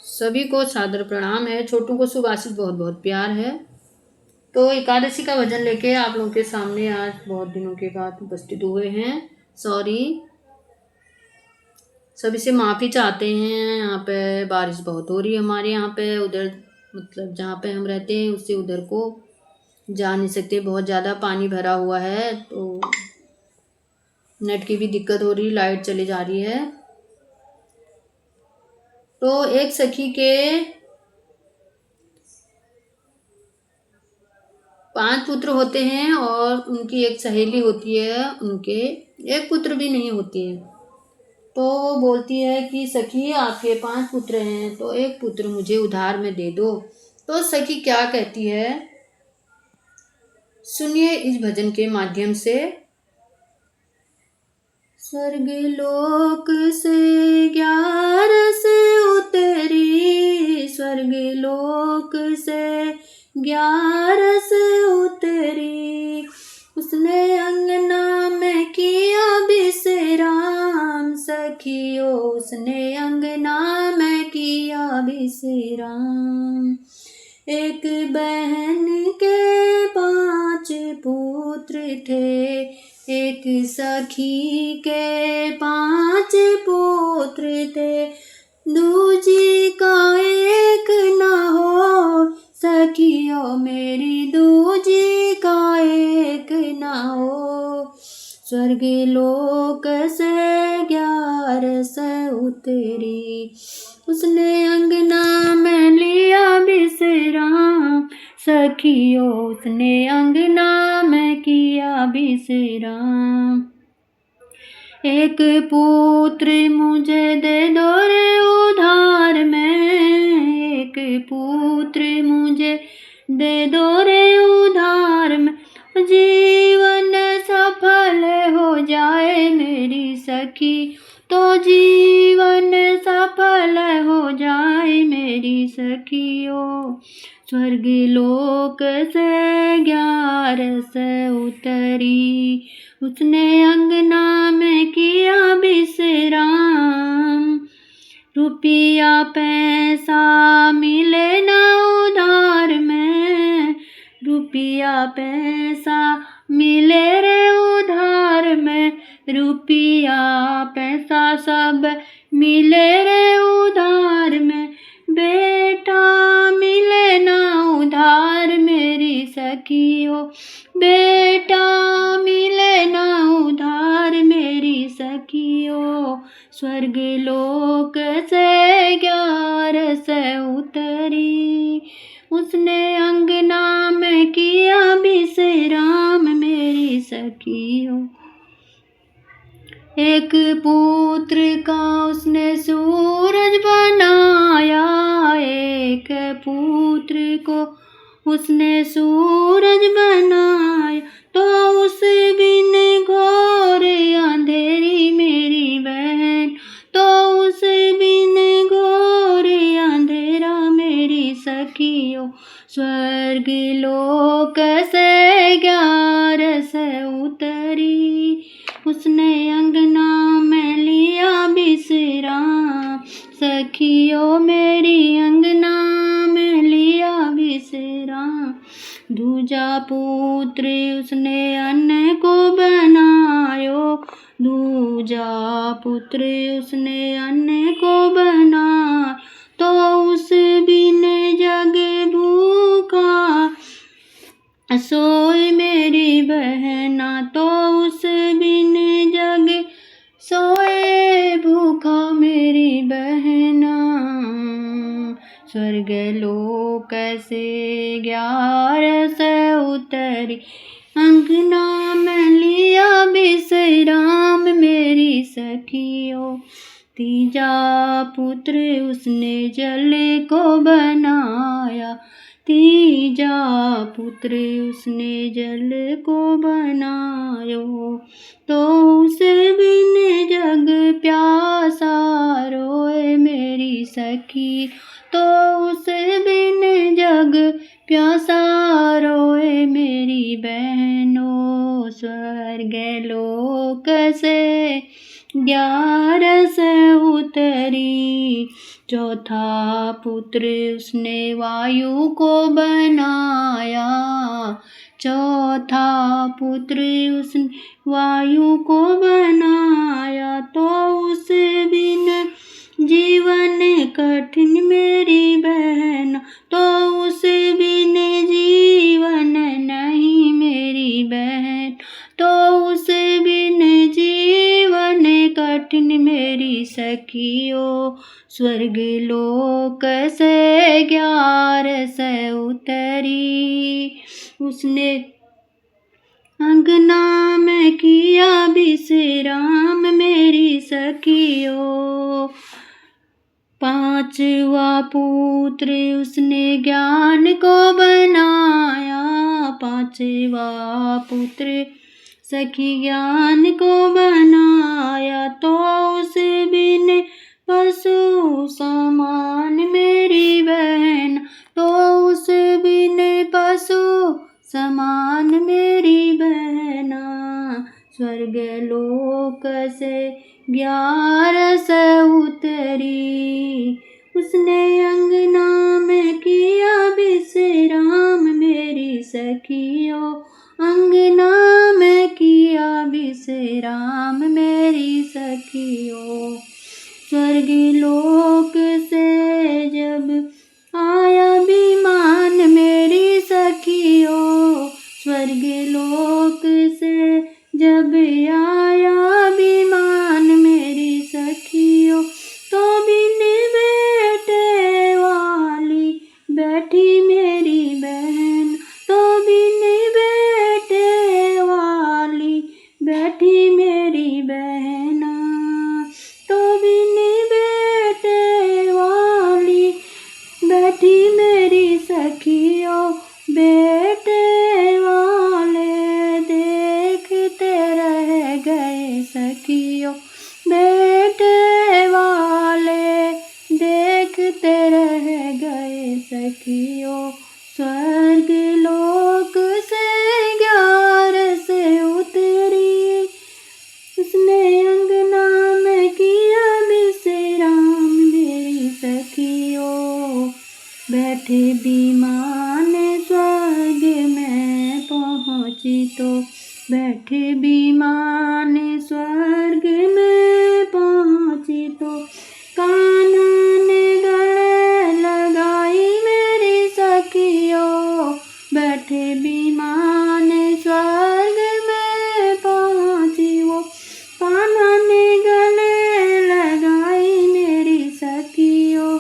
सभी को सादर प्रणाम है। छोटू को शुभ आशीष बहुत बहुत प्यार है। तो एकादशी का भजन लेके आप लोगों के सामने आज बहुत दिनों के बाद उपस्थित हुए हैं। सॉरी, सभी से माफ़ी चाहते हैं। यहाँ पे बारिश बहुत हो रही है हमारे यहाँ पे। उधर मतलब जहाँ पे हम रहते हैं उससे उधर को जा नहीं सकते, बहुत ज़्यादा पानी भरा हुआ है। तो नेट की भी दिक्कत हो रही, लाइट चली जा रही है। तो एक सखी के 5 पुत्र होते हैं और उनकी एक सहेली होती है, उनके एक पुत्र भी नहीं होती है। तो वो बोलती है कि सखी आपके 5 पुत्र हैं तो एक पुत्र मुझे उधार में दे दो। तो सखी क्या कहती है, सुनिए इस भजन के माध्यम से। स्वर्ग लोक से 11 उतरी, स्वर्ग लोक से 11 उतरी, उसने अंगना में किया विश्राम। सखियो उसने अंगना में किया विश्राम। एक बहन के 5 पुत्र थे, एक सखी के 5 पुत्र थे, दूजी का एक न हो, सखियों मेरी दूजी का एक न हो। स्वर्ग लोक से 11 उतरी, उसने अंगना में लिया विश्राम। सखियों उसने अंगना में किया विश्राम। एक पुत्र मुझे दे दो रे उधार में, एक पुत्र मुझे दे दो रे उधार में, जीवन सफल हो जाए मेरी सखी, तो जीवन सफल हो जाए मेरी सखियों। स्वर्ग लोक से 11 उतरी, उसने अंगना में किया विश्राम। रुपया पैसा मिले ना उधार में, रुपया पैसा मिले रे उधार में, रुपया पैसा सब मिले रे उधार में, बेटा मिले ना उधार मेरी सखियों, बेटा मिले ना उधार मेरी सखियों। स्वर्ग लोक से 11 उतरी, उसने अंगना में किया विश्राम मेरी सखियों। एक पुत्र का उसने सूरज बनाया, एक पुत्र को उसने सूरज बनाया, तो उस बिन घोर अंधेरी मेरी बहन, तो उस बिन घोर अंधेरा मेरी सखियों। स्वर्ग लोक से 11 उतरी, उसने अंगना में लिया विश्राम। सखियों मेरी अंगना में लिया विश्राम। दूजा पुत्र उसने अन्न को बनायो, दूजा पुत्र उसने अन्न को बना, तो उस बिन जग भूखा सोए मेरी बहना, तो उस बिन जग सोए भूखा मेरी बहना। स्वर्ग लोक से 11 उतरी, अंगना में लिया विश्राम मेरी सखियों। तीजा पुत्र उसने जल को बनाया, तीजा पुत्र उसने जल को बनायो, तो उस बिन जग प्यासा रोए मेरी सखी, तो उस बिन जग प्यासा रोए मेरी बहनों। स्वर्ग लोक से 11 उतरी, चौथा पुत्र उसने वायु को बनाया। चौथा पुत्र उसने वायु को बनाया, तो उस बिन जीवन कठिन मेरी बहन, तो उस बिन जीवन नहीं मेरी बहन, तो उस बिन जीवन कठिन मेरी सखियों। स्वर्ग लोक से 11 उतरी, उसने अंगना में किया विश्राम मेरी सखियों। पांचवा पुत्र उसने ज्ञान को बनाया। पांचवा पुत्र सखी ज्ञान को बनाया, तो उस बिन पशु समान मेरी बहन, तो उस बिन पशु समान मेरी बहना। स्वर्ग लोक से 11 उतरी, उसने अंगना में किया विश्राम मेरी सखियों। अंगना में किया विश्राम मेरी सखियों। स्वर्ग लोक से जब आया विमान मेरी सखियों, स्वर्ग लोक से जब आया विमान मेरी सखियों, तो बिन बेटे वाली बैठी मेरी बहन, तो बिन बेटे वाली बैठी मेरी बहना, तो बिन बेटे वाली बैठी मेरी सखियों। बेटे वाले देखते रह गए सखियों, बेटे वाले देखते रह गए सखियों। स्वर्ग लोक से 11 उतरी, उसने अंगना में किया विश्राम मेरी सखियों। बैठे विमान स्वर्ग में पहुँची, तो बैठे विमान स्वर्ग में पहुँची, तो कान्हा ने गले लगाई मेरी सखियों। बैठे विमान स्वर्ग में पहुँची, वो कान्हा ने गले लगाई मेरी सखियों।